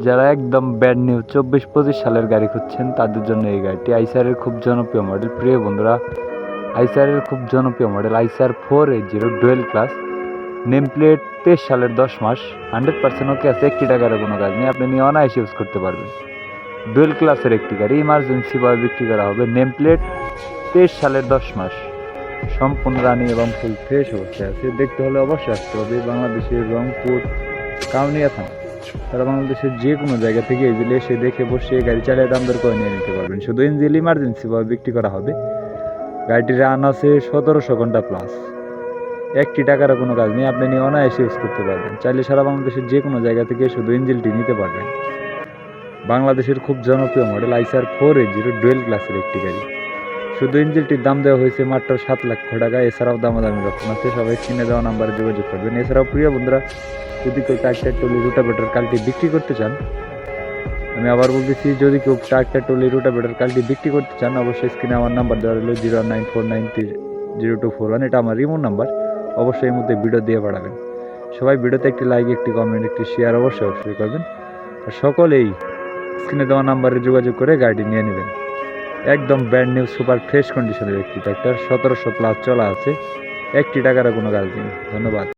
যারা একদম brand new 24-25 সালের গাড়ি খুঁজছেন তাদের জন্য এই গাড়িটি আইসারের খুব জনপ্রিয় মডেল। প্রিয় বন্ধুরা, আইসারের খুব জনপ্রিয় মডেল আইসার 480 ডুয়েল ক্লাস, নেম প্লেট 23 সালের 10 মাস, 100% ওকে আছে, 1 টাকারও কোনো কাজ নেই, আপনি নিয়ে অনায়াসে ইউজ করতে পারবেন। ডুয়েল ক্লাসের একটি গাড়ি ইমার্জেন্সিভাবে বিক্রি করা হবে। নেম প্লেট 23 সালের 10 মাস, সম্পূর্ণ রানিং এবং ফুল ফ্রেশ অবস্থায় আছে। দেখতে হলে অবশ্যই আসতে হবে বাংলাদেশের রংপুর কাউনিয়া থানা। তারা বাংলাদেশের যে কোনো জায়গা থেকে এগুলি এসে দেখে বসে গাড়ি চালিয়ে দাম দর করে নিয়ে নিতে পারবেন। শুধু ইঞ্জিন ইমার্জেন্সিভাবে বিক্রি করা হবে। গাড়িটির রান আছে 1700 ঘন্টা প্লাস, 1 টাকারও কোনো কাজ নেই, আপনি নিয়ে অনায়াসে ইউজ করতে পারবেন। চাইলে সারা বাংলাদেশের যে কোনো জায়গা থেকে শুধু ইঞ্জিনটি নিতে পারবেন। বাংলাদেশের খুব জনপ্রিয় মডেল আইসার 480 ডুয়েল ক্লাসের একটি গাড়ি। শুধু ইঞ্জিনটির দাম দেওয়া হয়েছে মাত্র 7 লক্ষ টাকা। এছাড়াও দামাদামি অপশন আছে, সবাই স্ক্রিনে দেওয়া নাম্বারে যোগাযোগ করবেন। এছাড়াও প্রিয় বন্ধুরা, যদি কেউ ট্রাক্টর ট্রলি রোটাভেটর কালটি বিক্রি করতে চান, আমি আবার বলতেছি, যদি কেউ ট্রাক্টর ট্রলি রোটাভেটর কালটি বিক্রি করতে চান, অবশ্যই স্ক্রিনে আমার নাম্বার দেওয়া রইল 094930241, এটা আমার রিমোট নাম্বার। অবশ্যই এই মধ্যে ভিডিও দিয়ে পাঠাবেন। সবাই ভিডিওতে একটি লাইক, একটি কমেন্ট, একটি শেয়ার অবশ্যই করবেন। আর সকলেই স্ক্রিনে দেওয়া নাম্বারে যোগাযোগ করে গাড়িটি নিয়ে নেবেন। একদম ব্র্যান্ড নিউ সুপার ফ্রেশ কন্ডিশনের একটি ট্রাক্টর, 1700 প্লাস চলা আছে, 1 টাকারও কোনো কাজ নেই। ধন্যবাদ।